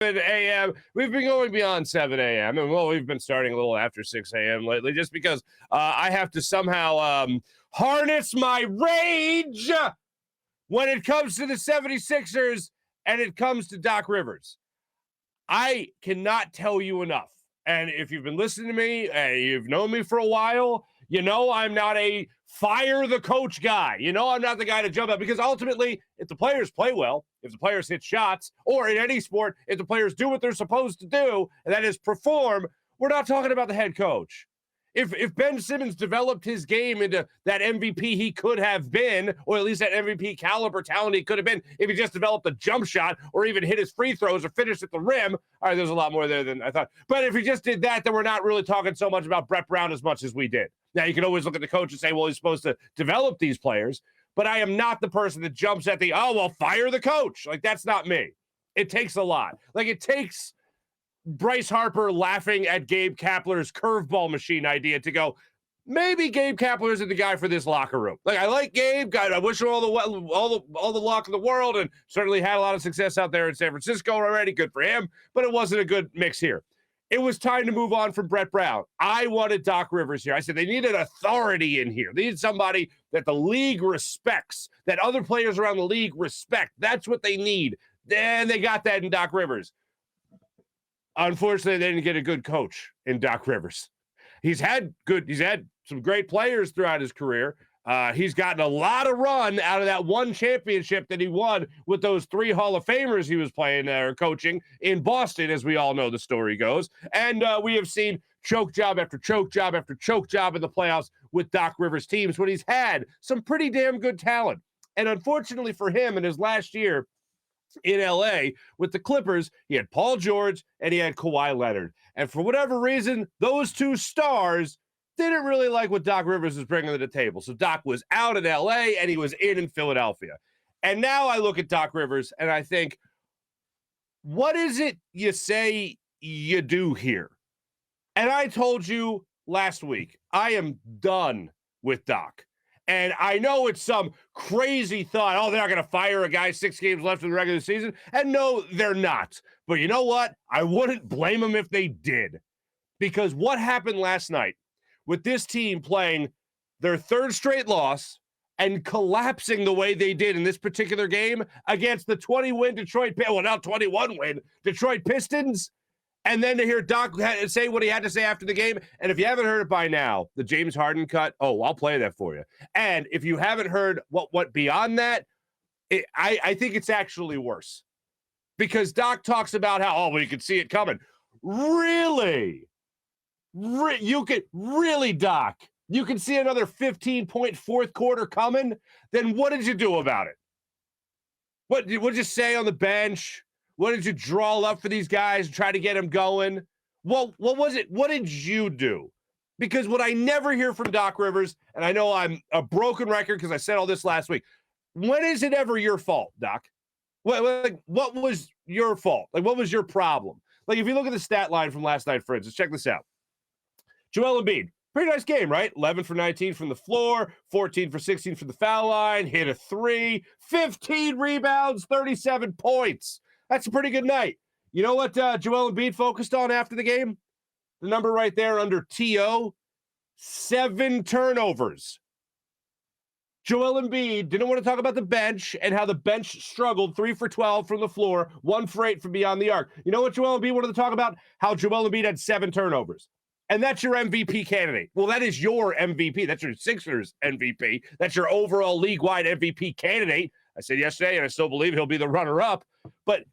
a.m. We've been going beyond 7 a.m. and we've been starting a little after 6 a.m. lately just because I have to somehow harness my rage when it comes to the 76ers and it comes to Doc Rivers. I cannot tell you enough. And if you've been listening to me, you've known me for a while, you know I'm not a fire the coach guy. You know I'm not the guy to jump out, because ultimately, if the players play well, if the players hit shots, or in any sport, if the players do what they're supposed to do, and that is perform, we're not talking about the head coach. If Ben Simmons developed his game into that MVP he could have been, or at least that MVP caliber talent he could have been, if he just developed a jump shot or even hit his free throws or finished at the rim, all right, there's a lot more there than I thought. But if he just did that, then we're not really talking so much about Brett Brown as much as we did. Now, you can always look at the coach and say, well, he's supposed to develop these players, but I am not the person that jumps at fire the coach. Like, that's not me. It takes a lot. Like, it takes Bryce Harper laughing at Gabe Kapler's curveball machine idea to go, maybe Gabe Kapler isn't the guy for this locker room. Like, I like Gabe. God, I wish him all the luck in the world, and certainly had a lot of success out there in San Francisco already. Good for him, but it wasn't a good mix here. It was time to move on from Brett Brown. I wanted Doc Rivers here. I said they needed authority in here. They needed somebody that the league respects, that other players around the league respect. That's what they need. And they got that in Doc Rivers. Unfortunately, they didn't get a good coach in Doc Rivers. He's had some great players throughout his career. He's gotten a lot of run out of that one championship that he won with those 3 Hall of Famers he was playing or coaching in Boston, as we all know the story goes. And we have seen choke job after choke job after choke job in the playoffs with Doc Rivers teams when he's had some pretty damn good talent. And unfortunately for him, in his last year in LA with the Clippers, he had Paul George and he had Kawhi Leonard. And for whatever reason, those 2 stars didn't really like what Doc Rivers was bringing to the table. So Doc was out in LA and he was in Philadelphia. And now I look at Doc Rivers and I think, what is it you say you do here? And I told you last week, I am done with Doc. And I know it's some crazy thought, they're not going to fire a guy 6 games left in the regular season. And no, they're not. But you know what? I wouldn't blame them if they did. Because what happened last night with this team playing their 3rd straight loss and collapsing the way they did in this particular game against the 21-win Detroit Pistons, and then to hear Doc say what he had to say after the game. And if you haven't heard it by now, the James Harden cut, I'll play that for you. And if you haven't heard what beyond that, I think it's actually worse. Because Doc talks about how, you could see it coming. Really? You could really, Doc? You can see another 15-point fourth quarter coming? Then what did you do about it? What did you say on the bench? What did you draw up for these guys and try to get them going? Well, what was it? What did you do? Because what I never hear from Doc Rivers, and I know I'm a broken record because I said all this last week, when is it ever your fault, Doc? What was your fault? Like, what was your problem? Like, if you look at the stat line from last night, for instance, check this out. Joel Embiid, pretty nice game, right? 11 for 19 from the floor, 14 for 16 from the foul line, hit a 3, 15 rebounds, 37 points. That's a pretty good night. You know what Joel Embiid focused on after the game? The number right there under T.O., 7 turnovers. Joel Embiid didn't want to talk about the bench and how the bench struggled, 3 for 12 from the floor, 1 for 8 from beyond the arc. You know what Joel Embiid wanted to talk about? How Joel Embiid had 7 turnovers. And that's your MVP candidate. Well, that is your MVP. That's your Sixers MVP. That's your overall league-wide MVP candidate. I said yesterday, and I still believe he'll be the runner-up. But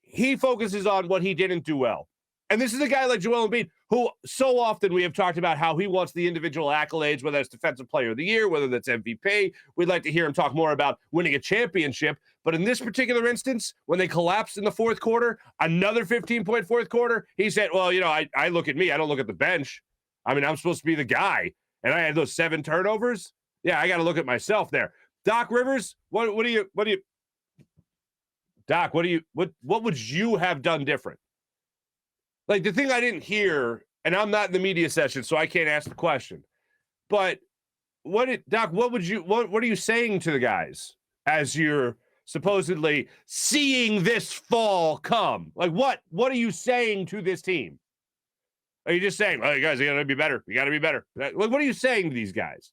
he focuses on what he didn't do well. And this is a guy like Joel Embiid, who so often we have talked about how he wants the individual accolades, whether it's Defensive Player of the Year, whether that's MVP. We'd like to hear him talk more about winning a championship. But in this particular instance, when they collapsed in the fourth quarter, another 15-point fourth quarter, he said, I look at me. I don't look at the bench. I mean, I'm supposed to be the guy. And I had those 7 turnovers. Yeah, I got to look at myself there. Doc Rivers, what would you have done different? Like, the thing I didn't hear, and I'm not in the media session, so I can't ask the question, but Doc, what are you saying to the guys as you're supposedly seeing this fall come. Like, what are you saying to this team? Are you just saying, "Oh, you guys, you got to be better. You got to be better"? Like, what are you saying to these guys?